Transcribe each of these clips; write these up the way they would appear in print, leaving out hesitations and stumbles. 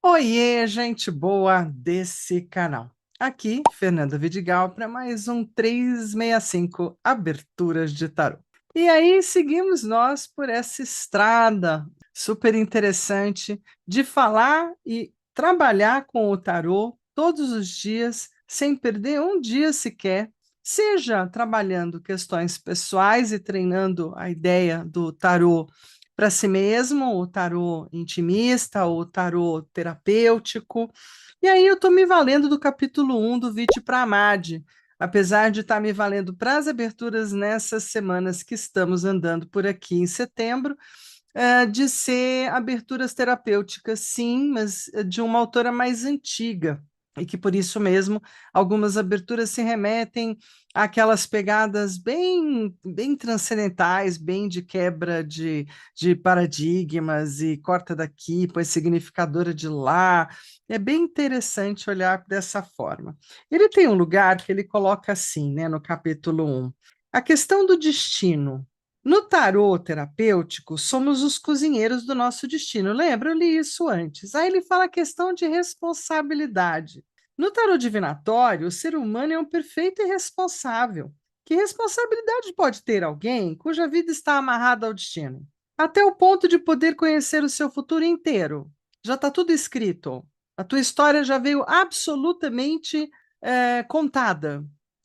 Oiê, gente boa desse canal. Aqui, Fernanda Vidigal, para mais um 365 Aberturas de Tarô. E aí, seguimos nós por essa estrada super interessante de falar e trabalhar com o tarô todos os dias, sem perder um dia sequer, seja trabalhando questões pessoais e treinando a ideia do tarô para si mesmo, o tarô intimista, o tarô terapêutico. E aí eu estou me valendo do capítulo 1 do Vite Pramadi, apesar de estar me valendo para as aberturas nessas semanas que estamos andando por aqui em setembro, de ser aberturas terapêuticas, sim, mas de uma autora mais antiga. E que por isso mesmo algumas aberturas se remetem àquelas pegadas bem transcendentais, bem de quebra de paradigmas e corta daqui, põe significadora de lá. É bem interessante olhar dessa forma. Ele tem um lugar que ele coloca assim, né, no capítulo 1. A questão do destino. No tarô terapêutico, somos os cozinheiros do nosso destino. Lembra? Eu li isso antes. Aí ele fala a questão de responsabilidade. No tarô divinatório, o ser humano é um perfeito irresponsável. Que responsabilidade pode ter alguém cuja vida está amarrada ao destino? Até o ponto de poder conhecer o seu futuro inteiro. Já está tudo escrito. A tua história já veio absolutamente contada.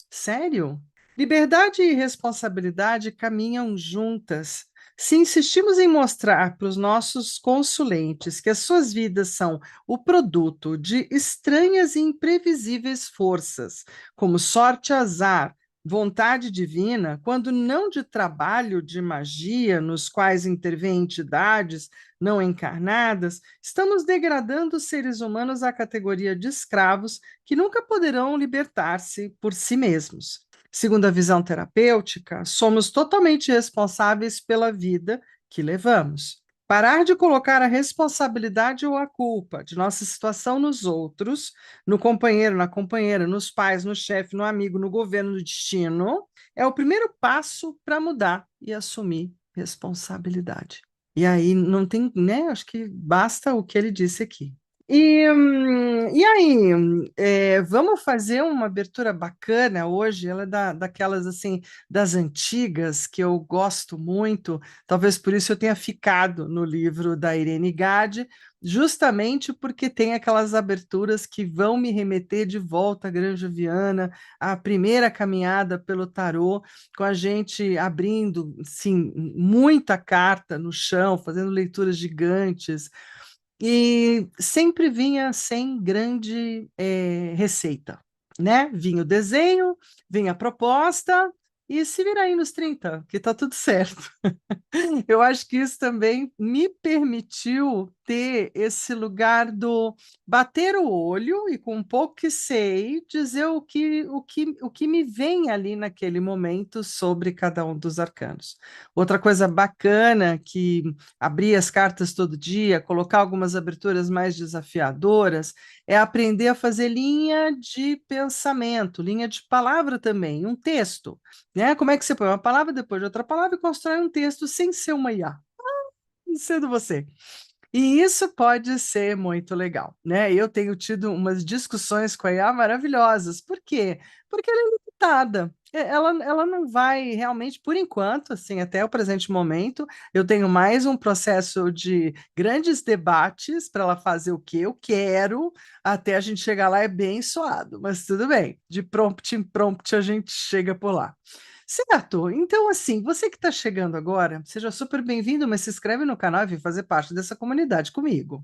Sério? Liberdade e responsabilidade caminham juntas. Se insistimos em mostrar para os nossos consulentes que as suas vidas são o produto de estranhas e imprevisíveis forças, como sorte, azar, vontade divina, quando não de trabalho de magia, nos quais intervêm entidades não encarnadas, estamos degradando os seres humanos à categoria de escravos que nunca poderão libertar-se por si mesmos. Segundo a visão terapêutica, somos totalmente responsáveis pela vida que levamos. Parar de colocar a responsabilidade ou a culpa de nossa situação nos outros, no companheiro, na companheira, nos pais, no chefe, no amigo, no governo, no destino, é o primeiro passo para mudar e assumir responsabilidade. E aí não tem, né? Acho que basta o que ele disse aqui. E aí, vamos fazer uma abertura bacana hoje. Ela é daquelas assim, das antigas, que eu gosto muito. Talvez por isso eu tenha ficado no livro da Irene Gade, justamente porque tem aquelas aberturas que vão me remeter de volta à Granja Viana, à primeira caminhada pelo tarô, com a gente abrindo, sim, muita carta no chão, fazendo leituras gigantes. E sempre vinha sem grande receita, né? Vinha o desenho, vinha a proposta, e se vira aí nos 30, que tá tudo certo. Eu acho que isso também me permitiu ter esse lugar do bater o olho e, com um pouco que sei, dizer o que me vem ali naquele momento sobre cada um dos arcanos. Outra coisa bacana que abrir as cartas todo dia, colocar algumas aberturas mais desafiadoras, é aprender a fazer linha de pensamento, linha de palavra também, um texto, né? Como é que você põe uma palavra depois de outra palavra e constrói um texto sem ser uma IA, sendo você. E isso pode ser muito legal, né? Eu tenho tido umas discussões com a IA maravilhosas. Por quê? Porque ela é limitada. Ela não vai realmente, por enquanto, assim, até o presente momento, eu tenho mais um processo de grandes debates para ela fazer o que eu quero, até a gente chegar lá é bem suado, mas tudo bem. De prompt em prompt a gente chega por lá. Certo. Então, assim, você que está chegando agora, seja super bem-vindo, mas se inscreve no canal e vem fazer parte dessa comunidade comigo.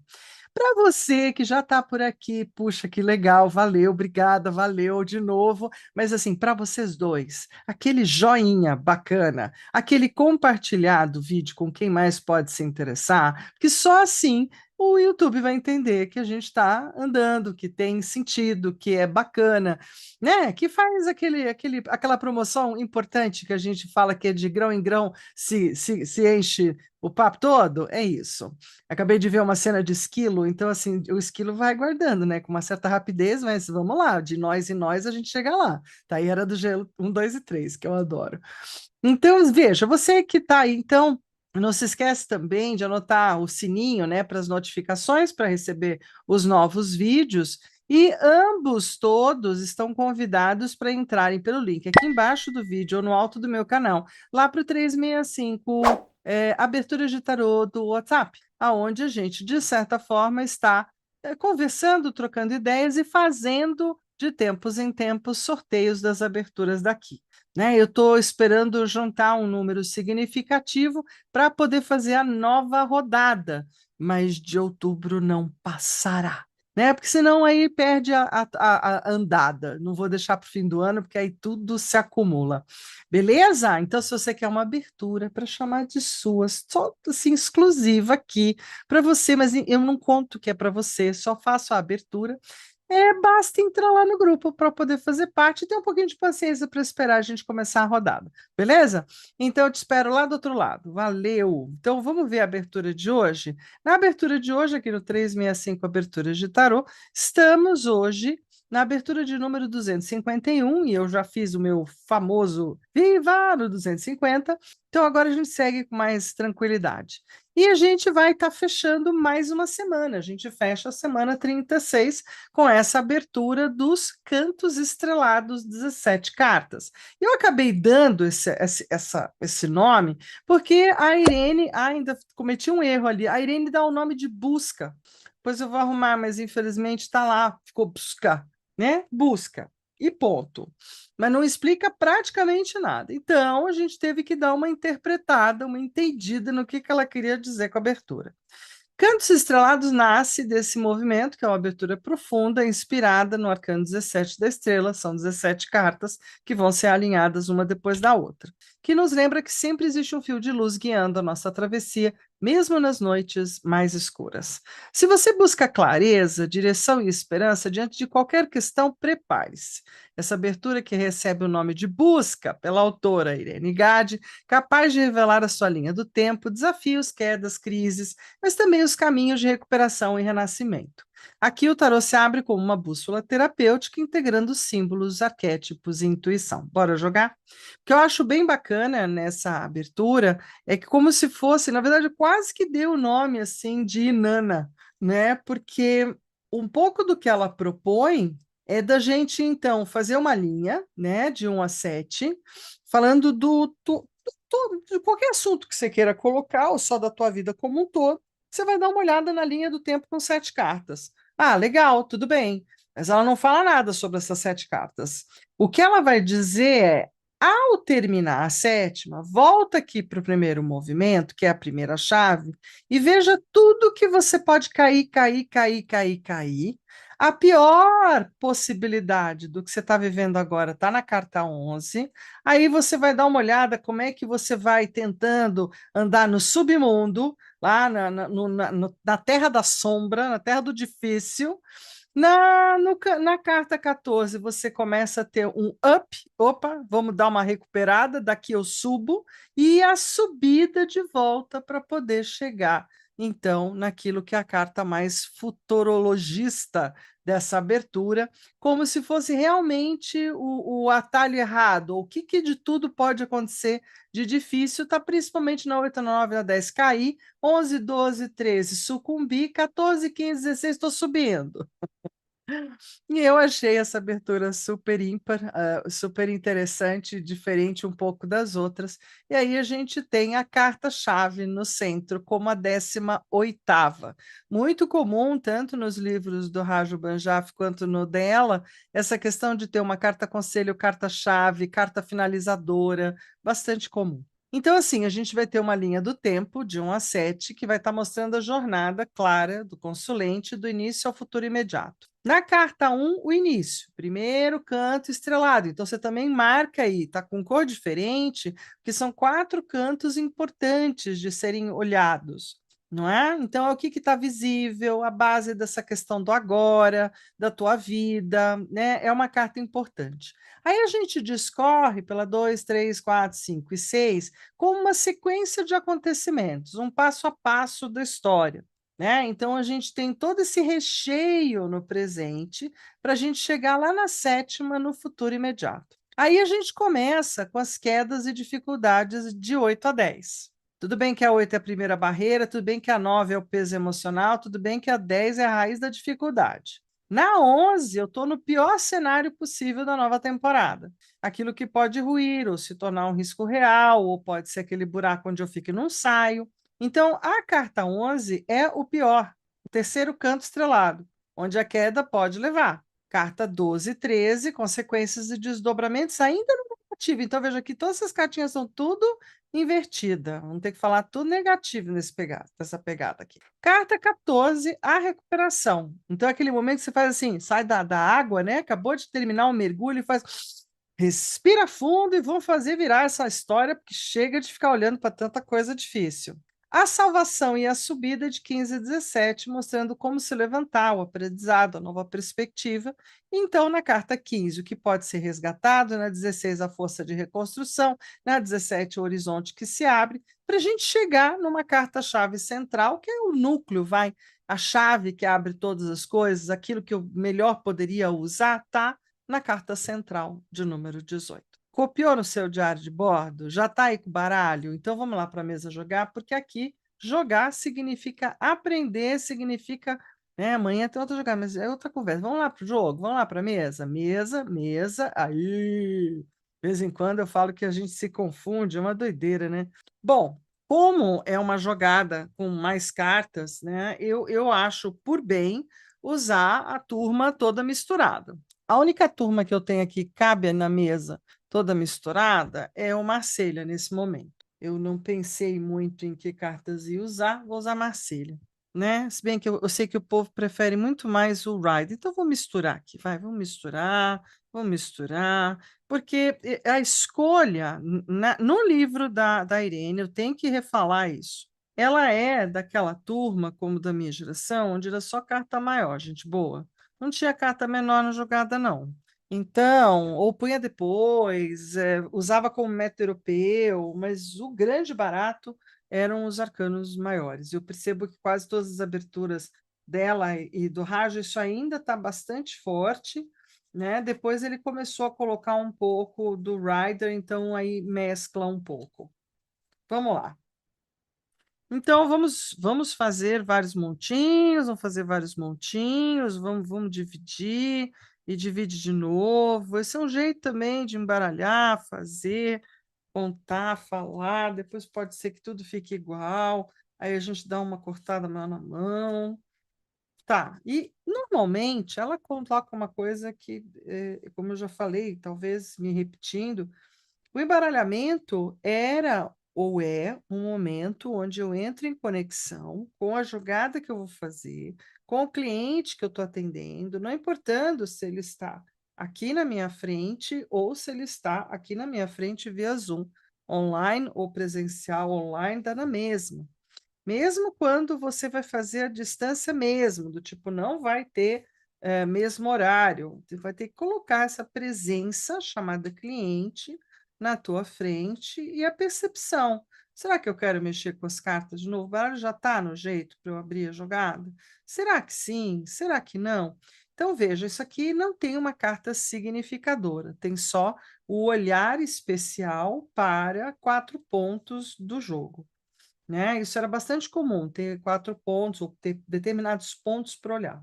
Para você que já está por aqui, puxa, que legal, valeu, obrigada, valeu de novo. Mas assim, para vocês dois, aquele joinha bacana, aquele compartilhar do vídeo com quem mais pode se interessar, que só assim o YouTube vai entender que a gente está andando, que tem sentido, que é bacana, né? Que faz aquela promoção importante que a gente fala que é de grão em grão se enche o papo todo. É isso. Acabei de ver uma cena de esquilo, então assim, o esquilo vai guardando, né? Com uma certa rapidez, mas vamos lá, de nós em nós a gente chega lá. Tá aí Era do Gelo 1, 2 e 3, que eu adoro. Então, veja, você que está aí, então. Não se esquece também de anotar o sininho, né, para as notificações para receber os novos vídeos. E ambos todos estão convidados para entrarem pelo link aqui embaixo do vídeo ou no alto do meu canal, lá para o 365 Abertura de Tarô do WhatsApp, aonde a gente, de certa forma, está conversando, trocando ideias e fazendo de tempos em tempos sorteios das aberturas daqui. Né? Eu estou esperando juntar um número significativo para poder fazer a nova rodada, mas de outubro não passará. Né? Porque senão aí perde a andada. Não vou deixar para o fim do ano, porque aí tudo se acumula. Beleza? Então, se você quer uma abertura para chamar de sua, só assim, exclusiva aqui para você, mas eu não conto que é para você, só faço a abertura. Basta entrar lá no grupo para poder fazer parte e ter um pouquinho de paciência para esperar a gente começar a rodada, beleza? Então eu te espero lá do outro lado. Valeu! Então vamos ver a abertura de hoje? Na abertura de hoje, aqui no 365 Aberturas de Tarô, estamos hoje na abertura de número 251 e eu já fiz o meu famoso Viva no 250. Então agora a gente segue com mais tranquilidade. E a gente vai estar fechando mais uma semana. A gente fecha a semana 36 com essa abertura dos cantos estrelados, 17 cartas. Eu acabei dando esse nome porque a Irene ainda cometi um erro ali. A Irene dá o nome de busca. Pois eu vou arrumar, mas infelizmente está lá, ficou busca, né? Busca. E ponto. Mas não explica praticamente nada. Então, a gente teve que dar uma interpretada, uma entendida no que ela queria dizer com a abertura. Cantos Estrelados nasce desse movimento, que é uma abertura profunda, inspirada no arcano 17 da estrela, são 17 cartas que vão ser alinhadas uma depois da outra, que nos lembra que sempre existe um fio de luz guiando a nossa travessia, mesmo nas noites mais escuras. Se você busca clareza, direção e esperança diante de qualquer questão, prepare-se. Essa abertura que recebe o nome de Busca, pela autora Irene Gade, capaz de revelar a sua linha do tempo, desafios, quedas, crises, mas também os caminhos de recuperação e renascimento. Aqui o tarô se abre como uma bússola terapêutica, integrando símbolos, arquétipos e intuição. Bora jogar? O que eu acho bem bacana nessa abertura é que como se fosse, na verdade, quase que deu o nome assim de Inanna, né? Porque um pouco do que ela propõe é da gente, então, fazer uma linha, né, de 1 a 7, falando de qualquer assunto que você queira colocar, ou só da tua vida como um todo, você vai dar uma olhada na linha do tempo com 7 cartas. Ah, legal, tudo bem. Mas ela não fala nada sobre essas 7 cartas. O que ela vai dizer é, ao terminar a sétima, volta aqui para o primeiro movimento, que é a primeira chave, e veja tudo que você pode cair, cair, cair, cair, cair. A pior possibilidade do que você está vivendo agora está na carta 11. Aí você vai dar uma olhada como é que você vai tentando andar no submundo, lá na terra da sombra, na terra do difícil. Na carta 14, você começa a ter um up, opa, vamos dar uma recuperada, daqui eu subo, e a subida de volta para poder chegar, então, naquilo que é a carta mais futurologista dessa abertura, como se fosse realmente o atalho errado, o que de tudo pode acontecer de difícil, está principalmente na 8, na 9, na 10 cair, 11, 12, 13 sucumbir, 14, 15, 16 estou subindo. E eu achei essa abertura super ímpar, super interessante, diferente um pouco das outras. E aí a gente tem a carta-chave no centro, como a 18ª. Muito comum, tanto nos livros do Raju Banjaf quanto no dela, essa questão de ter uma carta-conselho, carta-chave, carta finalizadora, bastante comum. Então, assim, a gente vai ter uma linha do tempo, de 1 a 7, que vai estar mostrando a jornada clara do consulente do início ao futuro imediato. Na carta 1, o início, primeiro canto estrelado. Então, você também marca aí, tá com cor diferente, porque são 4 cantos importantes de serem olhados, não é? Então, é o que está visível, a base dessa questão do agora, da tua vida, né? É uma carta importante. Aí a gente discorre pela 2, 3, 4, 5 e 6 como uma sequência de acontecimentos, um passo a passo da história. Né? Então, a gente tem todo esse recheio no presente para a gente chegar lá na sétima, no futuro imediato. Aí a gente começa com as quedas e dificuldades de 8 a 10. Tudo bem que a 8 é a primeira barreira, tudo bem que a 9 é o peso emocional, tudo bem que a 10 é a raiz da dificuldade. Na 11, eu estou no pior cenário possível da nova temporada. Aquilo que pode ruir, ou se tornar um risco real, ou pode ser aquele buraco onde eu fico e não saio. Então, a carta 11 é o pior, o terceiro canto estrelado, onde a queda pode levar. Carta 12 e 13, consequências e desdobramentos ainda no negativo. Então, veja que todas essas cartinhas são tudo invertida. Vamos ter que falar tudo negativo nessa pegada aqui. Carta 14, a recuperação. Então, é aquele momento que você faz assim, sai da água, né? Acabou de terminar um mergulho e faz. Respira fundo e vamos fazer virar essa história, porque chega de ficar olhando para tanta coisa difícil. A salvação e a subida de 15 a 17, mostrando como se levantar, o aprendizado, a nova perspectiva. Então, na carta 15, o que pode ser resgatado, na 16, a força de reconstrução, na 17, o horizonte que se abre, para a gente chegar numa carta-chave central, que é o núcleo, vai, a chave que abre todas as coisas, aquilo que eu melhor poderia usar, tá na carta central de número 18. Copiou no seu diário de bordo? Já está aí com o baralho? Então vamos lá para a mesa jogar, porque aqui jogar significa aprender, significa. Né, amanhã tem outra jogar, mas é outra conversa. Vamos lá para o jogo, vamos lá para a mesa. Mesa, mesa, aí. De vez em quando eu falo que a gente se confunde, é uma doideira, né? Bom, como é uma jogada com mais cartas, né? Eu acho por bem usar a turma toda misturada. A única turma que eu tenho aqui que cabe na mesa toda misturada é o Marselha nesse momento. Eu não pensei muito em que cartas ia usar, vou usar Marselha, né? Se bem que eu sei que o povo prefere muito mais o Ride, então vou misturar aqui, vai, vamos misturar, porque a escolha no livro da Irene, eu tenho que refalar isso. Ela é daquela turma, como da minha geração, onde era só carta maior, gente boa. Não tinha carta menor na jogada, não. Então, ou punha depois, usava como método europeu, mas o grande barato eram os arcanos maiores. Eu percebo que quase todas as aberturas dela e do Rajo, isso ainda está bastante forte, né? Depois ele começou a colocar um pouco do Rider, então aí mescla um pouco. Vamos lá. Então, vamos fazer vários montinhos, vamos dividir e divide de novo. Esse é um jeito também de embaralhar, fazer, contar, falar. Depois pode ser que tudo fique igual, aí a gente dá uma cortada mão na mão. Tá, e normalmente ela coloca uma coisa que, como eu já falei, talvez me repetindo, o embaralhamento era ou é um momento onde eu entro em conexão com a jogada que eu vou fazer, com o cliente que eu estou atendendo, não importando se ele está aqui na minha frente ou se ele está aqui na minha frente via Zoom, online ou presencial online, dá na mesma. Mesmo quando você vai fazer a distância mesmo, do tipo, não vai ter mesmo horário, você vai ter que colocar essa presença chamada cliente na tua frente e a percepção. Será que eu quero mexer com as cartas de novo? O baralho já está no jeito para eu abrir a jogada? Será que sim? Será que não? Então, veja, isso aqui não tem uma carta significadora, tem só o olhar especial para 4 pontos do jogo, né? Isso era bastante comum, ter 4 pontos ou ter determinados pontos para olhar.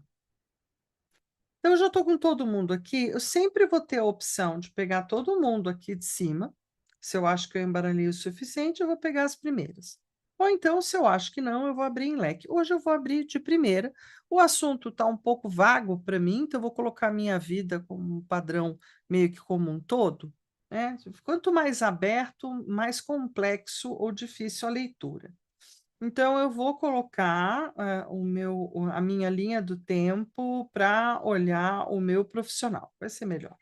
Então, eu já estou com todo mundo aqui, eu sempre vou ter a opção de pegar todo mundo aqui de cima. Se eu acho que eu embaralhei o suficiente, eu vou pegar as primeiras. Ou então, se eu acho que não, eu vou abrir em leque. Hoje eu vou abrir de primeira. O assunto está um pouco vago para mim, então eu vou colocar a minha vida como um padrão meio que como um todo, né? Quanto mais aberto, mais complexo ou difícil a leitura. Então, eu vou colocar a minha linha do tempo para olhar o meu profissional. Vai ser melhor.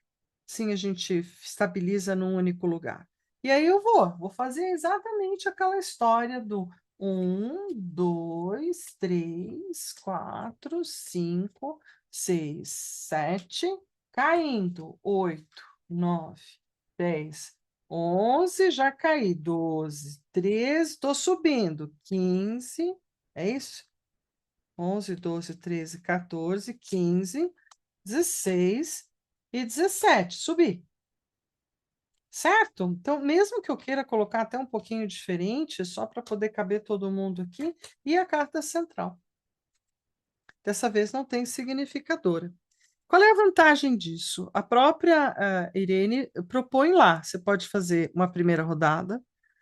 Sim, a gente estabiliza num único lugar. E aí eu vou fazer exatamente aquela história do 1, 2, 3, 4, 5, 6, 7, caindo, 8, 9, 10, 11, já caí, 12, 13, estou subindo, 15, é isso? 11, 12, 13, 14, 15, 16 e 17, subi. certo? Então, mesmo que eu queira colocar até um pouquinho diferente, só para poder caber todo mundo aqui, e a carta central. Dessa vez não tem significadora. Qual é a vantagem disso? A própria Irene propõe lá: você pode fazer uma primeira rodada,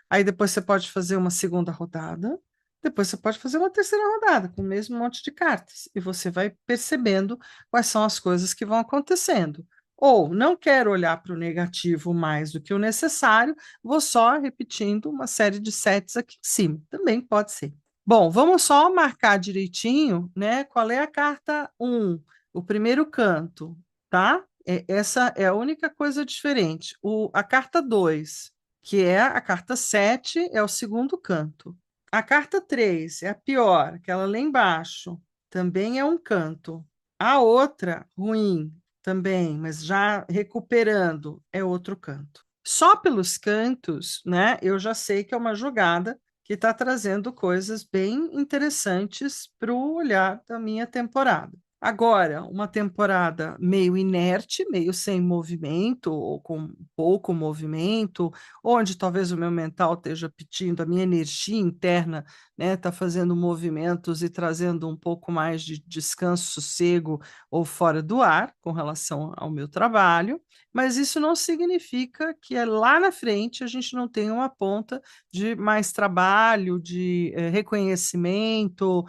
aí depois você pode fazer uma segunda rodada, depois você pode fazer uma terceira rodada com o mesmo monte de cartas, e você vai percebendo quais são as coisas que vão acontecendo. Ou não quero olhar para o negativo mais do que o necessário, vou só repetindo uma série de sets aqui em cima. Também pode ser. Bom, vamos só marcar direitinho, né? Qual é a carta um, o primeiro canto, tá? Essa é a única coisa diferente. A carta 2, que é a carta 7, é o segundo canto. A carta 3 é a pior, aquela lá embaixo, também é um canto. A outra, ruim, também, mas já recuperando, é outro canto. Só pelos cantos, né? Eu já sei que é uma jogada que está trazendo coisas bem interessantes para o olhar da minha temporada. Agora, uma temporada meio inerte, meio sem movimento, ou com pouco movimento, onde talvez o meu mental esteja pedindo, a minha energia interna, né, está fazendo movimentos e trazendo um pouco mais de descanso, sossego ou fora do ar com relação ao meu trabalho, mas isso não significa que lá na frente a gente não tenha uma ponta de mais trabalho, de reconhecimento,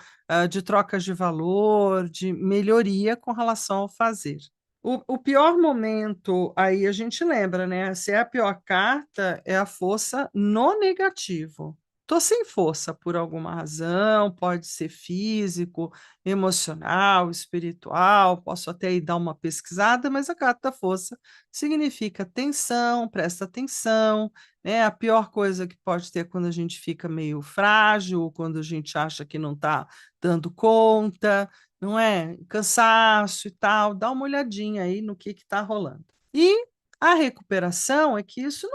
de trocas de valor, de melhoria com relação ao fazer. O pior momento, aí a gente lembra, né? Se é a pior carta, é a força no negativo. Estou sem força por alguma razão, pode ser físico, emocional, espiritual, posso até ir dar uma pesquisada, mas a carta da força significa atenção, presta atenção, né? A pior coisa que pode ter quando a gente fica meio frágil, quando a gente acha que não está dando conta, não é? Cansaço e tal, dá uma olhadinha aí no que está rolando. E a recuperação é que isso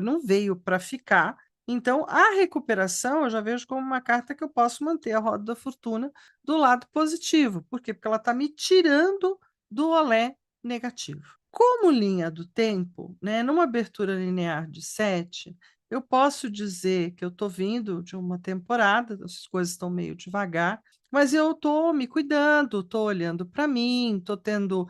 não veio para ficar. Então, a recuperação eu já vejo como uma carta que eu posso manter a roda da fortuna do lado positivo. Por quê? Porque ela está me tirando do olé negativo. Como linha do tempo, né, numa abertura linear de 7, eu posso dizer que eu estou vindo de uma temporada, as coisas estão meio devagar, mas eu estou me cuidando, estou olhando para mim, estou tendo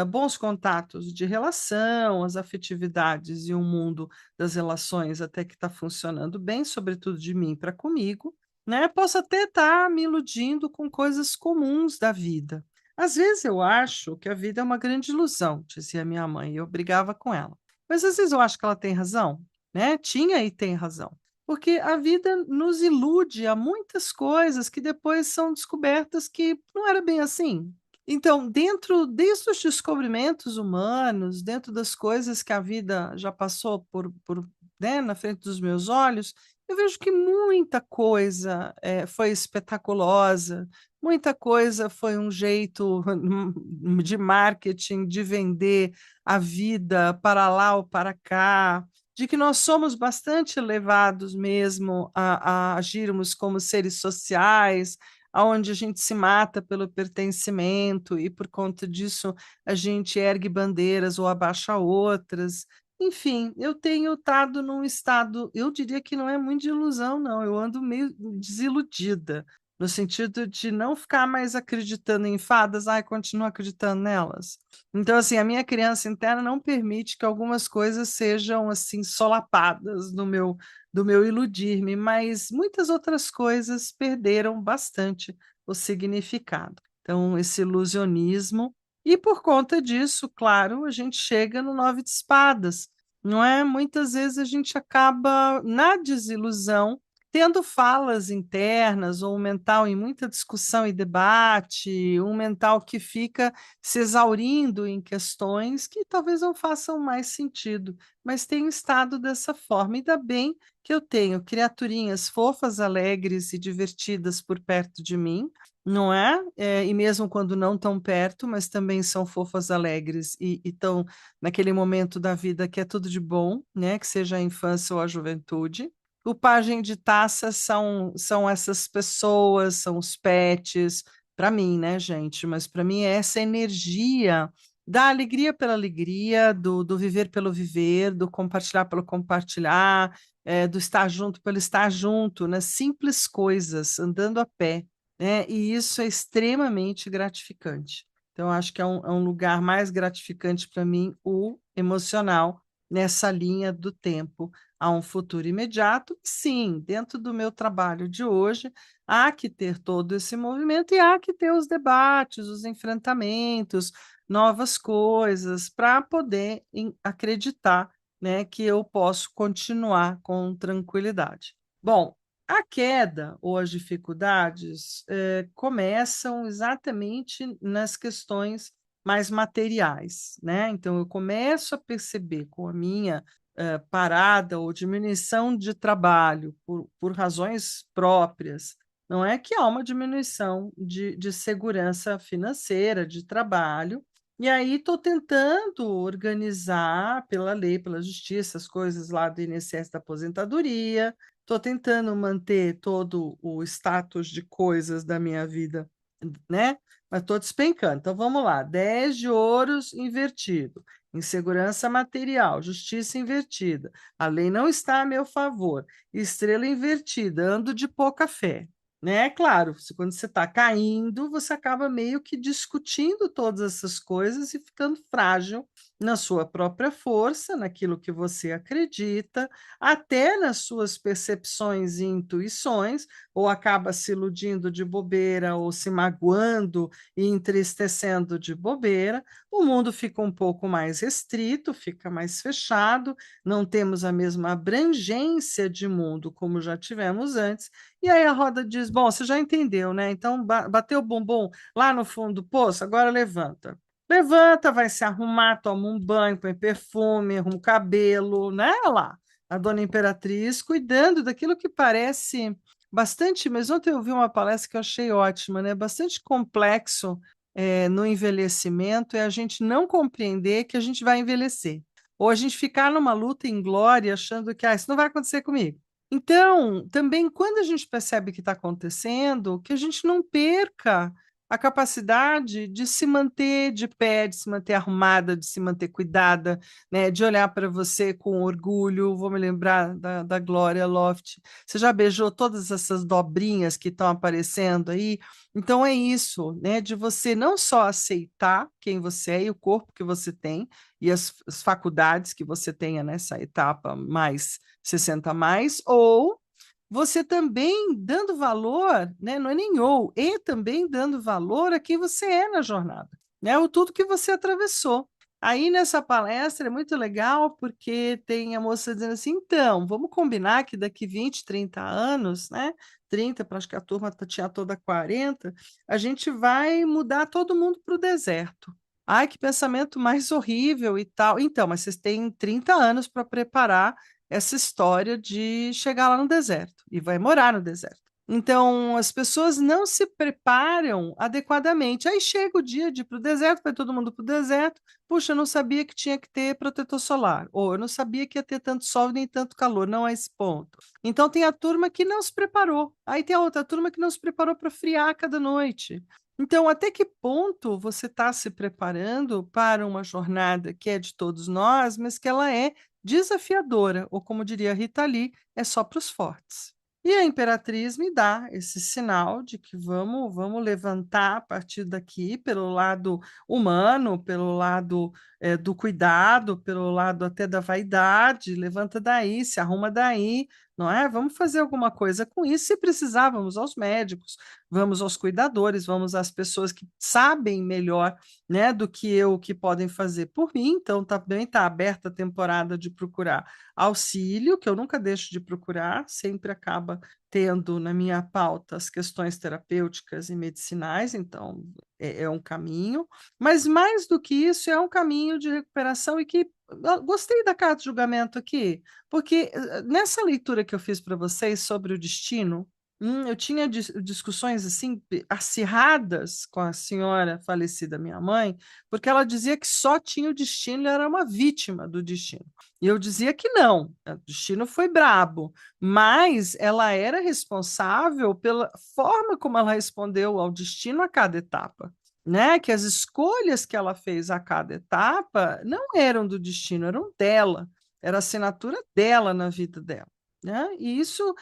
bons contatos de relação, as afetividades e o mundo das relações até que está funcionando bem, sobretudo de mim para comigo, né? Posso até estar me iludindo com coisas comuns da vida. Às vezes eu acho que a vida é uma grande ilusão, dizia minha mãe, e eu brigava com ela. Mas às vezes eu acho que ela tem razão, né? Tinha e tem razão. Porque a vida nos ilude a muitas coisas que depois são descobertas que não era bem assim. Então, desde os descobrimentos humanos, dentro das coisas que a vida já passou né, na frente dos meus olhos, eu vejo que muita coisa foi espetaculosa, muita coisa foi um jeito de marketing, de vender a vida para lá ou para cá, de que nós somos bastante levados mesmo a agirmos como seres sociais, aonde a gente se mata pelo pertencimento e por conta disso a gente ergue bandeiras ou abaixa outras. Enfim, eu tenho estado num estado, eu diria que não é muito de ilusão, não. Eu ando meio desiludida, no sentido de não ficar mais acreditando em fadas, ai, continuo acreditando nelas. Então, assim, a minha criança interna não permite que algumas coisas sejam assim solapadas do meu iludir-me, mas muitas outras coisas perderam bastante o significado. Então, esse ilusionismo, e por conta disso, claro, a gente chega no 9 de espadas, não é? Muitas vezes a gente acaba na desilusão tendo falas internas ou um mental em muita discussão e debate, um mental que fica se exaurindo em questões que talvez não façam mais sentido, mas tem estado dessa forma. Ainda bem que eu tenho criaturinhas fofas, alegres e divertidas por perto de mim, não é? E mesmo quando não tão perto, mas também são fofas, alegres e estão naquele momento da vida que é tudo de bom, né? Que seja a infância ou a juventude. O pajem de taça são essas pessoas, são os pets, para mim, né, gente? Mas para mim é essa energia da alegria pela alegria, do viver pelo viver, do compartilhar pelo compartilhar, do estar junto pelo estar junto, nas simples coisas, andando a pé, né? E isso é extremamente gratificante. Então, acho que é um lugar mais gratificante para mim, o emocional, nessa linha do tempo a um futuro imediato. Sim, dentro do meu trabalho de hoje, há que ter todo esse movimento e há que ter os debates, os enfrentamentos, novas coisas, para poder acreditar, né, que eu posso continuar com tranquilidade. Bom, a queda ou as dificuldades começam exatamente nas questões mais materiais, né? Então, eu começo a perceber com a minha parada ou diminuição de trabalho por razões próprias, não é que há uma diminuição de segurança financeira, de trabalho, e aí estou tentando organizar pela lei, pela justiça, as coisas lá do INSS da aposentadoria, estou tentando manter todo o status de coisas da minha vida, né? Mas estou despencando. Então vamos lá: 10 de ouros invertido, insegurança material, justiça invertida, a lei não está a meu favor, estrela invertida, ando de pouca fé. Né? Claro, quando você está caindo, você acaba meio que discutindo todas essas coisas e ficando frágil na sua própria força, naquilo que você acredita, até nas suas percepções e intuições, ou acaba se iludindo de bobeira, ou se magoando e entristecendo de bobeira. O mundo fica um pouco mais restrito, fica mais fechado, não temos a mesma abrangência de mundo como já tivemos antes. E aí a roda diz: bom, você já entendeu, né? Então bateu o bumbum lá no fundo do poço, agora levanta. Levanta, vai se arrumar, toma um banho, põe perfume, arruma o cabelo, né? Olha lá, a dona Imperatriz cuidando daquilo que parece bastante. Mas ontem eu vi uma palestra que eu achei ótima, né? Bastante complexo no envelhecimento é a gente não compreender que a gente vai envelhecer. Ou a gente ficar numa luta em glória achando que isso não vai acontecer comigo. Então, também quando a gente percebe que está acontecendo, que a gente não perca a capacidade de se manter de pé, de se manter arrumada, de se manter cuidada, né, de olhar para você com orgulho. Vou me lembrar da Glória Loft. Você já beijou todas essas dobrinhas que estão aparecendo aí? Então é isso, né, de você não só aceitar quem você é e o corpo que você tem e as faculdades que você tenha nessa etapa mais 60 mais, ou você também dando valor, né? Não é nem ou, e também dando valor a quem você é na jornada, né? O tudo que você atravessou. Aí nessa palestra é muito legal porque tem a moça dizendo assim, então, vamos combinar que daqui 20, 30 anos, né? 30, acho que a turma tinha toda 40, a gente vai mudar todo mundo para o deserto. Ai, que pensamento mais horrível e tal. Então, mas vocês têm 30 anos para preparar essa história de chegar lá no deserto e vai morar no deserto. Então, as pessoas não se preparam adequadamente. Aí chega o dia de ir para o deserto, vai todo mundo para o deserto. Puxa, eu não sabia que tinha que ter protetor solar. Ou eu não sabia que ia ter tanto sol nem tanto calor. Não é esse ponto. Então, tem a turma que não se preparou. Aí tem a outra turma que não se preparou para friar cada noite. Então, até que ponto você está se preparando para uma jornada que é de todos nós, mas que ela é desafiadora, ou como diria Rita Lee, é só para os fortes. E a Imperatriz me dá esse sinal de que vamos levantar a partir daqui pelo lado humano, pelo lado do cuidado, pelo lado até da vaidade, levanta daí, se arruma daí, não é? Vamos fazer alguma coisa com isso. Se precisar, vamos aos médicos, vamos aos cuidadores, vamos às pessoas que sabem melhor, né, do que eu, que podem fazer por mim. Então, também está aberta a temporada de procurar auxílio, que eu nunca deixo de procurar, sempre acaba tendo na minha pauta as questões terapêuticas e medicinais, então é um caminho, mas mais do que isso, é um caminho de recuperação e que eu gostei da carta de julgamento aqui, porque nessa leitura que eu fiz para vocês sobre o destino, eu tinha discussões assim acirradas com a senhora falecida, minha mãe, porque ela dizia que só tinha o destino, e era uma vítima do destino. E eu dizia que não, o destino foi brabo, mas ela era responsável pela forma como ela respondeu ao destino a cada etapa. né? Que as escolhas que ela fez a cada etapa não eram do destino, eram dela, era a assinatura dela na vida dela. Né? E isso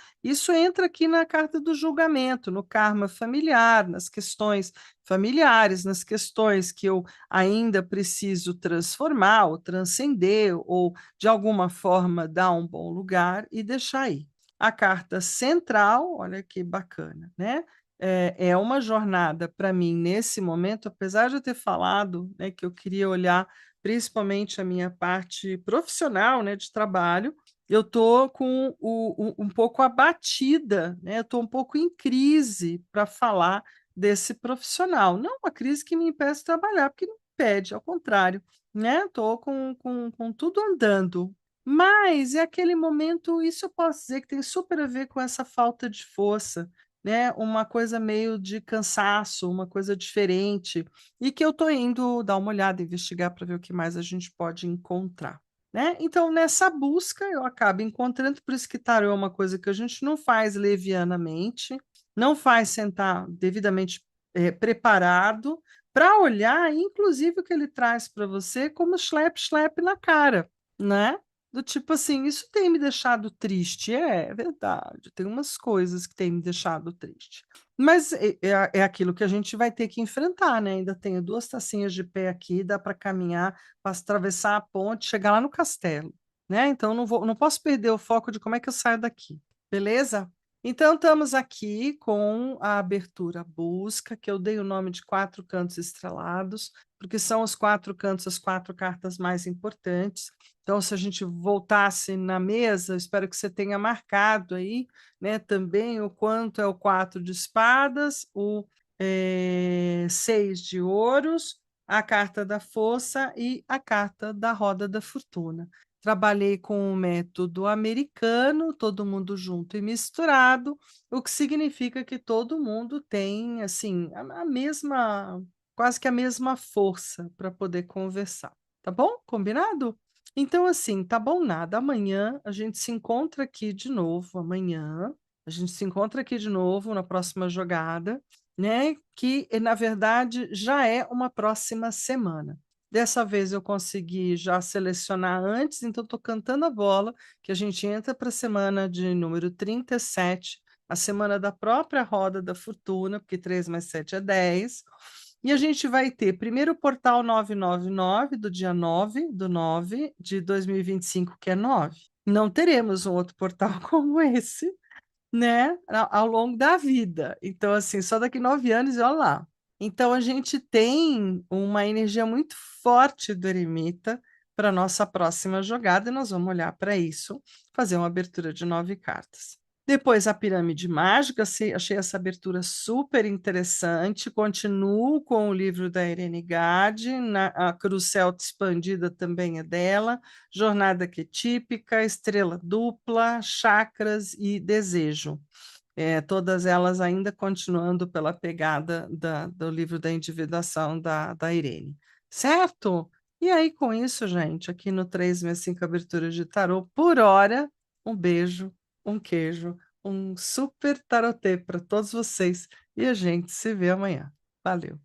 entra aqui na carta do julgamento, no karma familiar, nas questões familiares, nas questões que eu ainda preciso transformar, ou transcender, ou de alguma forma dar um bom lugar e deixar aí. A carta central, olha que bacana, né? É uma jornada para mim nesse momento, apesar de eu ter falado, né, que eu queria olhar principalmente a minha parte profissional, né, de trabalho, eu estou com um pouco abatida, né? Eu estou um pouco em crise para falar desse profissional. Não uma crise que me impede de trabalhar, porque não impede, ao contrário, né? Estou com tudo andando. Mas é aquele momento, isso eu posso dizer que tem super a ver com essa falta de força, né? Uma coisa meio de cansaço, uma coisa diferente, e que eu estou indo dar uma olhada, investigar para ver o que mais a gente pode encontrar. Né? Então, nessa busca, eu acabo encontrando, por isso que tarô é uma coisa que a gente não faz levianamente, não faz sentar devidamente preparado para olhar, inclusive, o que ele traz para você como slap na cara, né? Do tipo assim, isso tem me deixado triste. É verdade, tem umas coisas que têm me deixado triste. Mas é aquilo que a gente vai ter que enfrentar, né? Ainda tenho 2 tacinhas de pé aqui, dá para caminhar, para atravessar a ponte, chegar lá no castelo, né? Então não posso perder o foco de como é que eu saio daqui, beleza? Então estamos aqui com a abertura busca, que eu dei o nome de 4 cantos estrelados, porque são os 4 cantos, as 4 cartas mais importantes. Então, se a gente voltasse na mesa, espero que você tenha marcado aí, né, também o quanto é o 4 de espadas, o 6 de ouros, a carta da força e a carta da roda da fortuna. Trabalhei com o método americano, todo mundo junto e misturado, o que significa que todo mundo tem, assim, a mesma, quase que a mesma força para poder conversar. Tá bom? Combinado? Então, assim, tá bom nada. Amanhã a gente se encontra aqui de novo. Amanhã a gente se encontra aqui de novo na próxima jogada, né? Que na verdade já é uma próxima semana. Dessa vez eu consegui já selecionar antes, então estou cantando a bola, que a gente entra para a semana de número 37, a semana da própria roda da fortuna, porque 3 mais 7 é 10. E a gente vai ter primeiro o portal 999, do dia 9/9/2025, que é 9. Não teremos um outro portal como esse, né, ao longo da vida. Então, assim, só daqui 9 anos, e olha lá. Então, a gente tem uma energia muito forte do eremita para a nossa próxima jogada, e nós vamos olhar para isso, fazer uma abertura de 9 cartas. Depois, a pirâmide mágica, achei essa abertura super interessante. Continuo com o livro da Irene Gade, a Cruz Celta Expandida também é dela. Jornada Arquetípica, Estrela Dupla, Chakras e Desejo. Todas elas ainda continuando pela pegada do livro da individuação da Irene. Certo? E aí, com isso, gente, aqui no 365 Aberturas de Tarô, por hora, um beijo, um queijo, um super tarotê para todos vocês e a gente se vê amanhã. Valeu!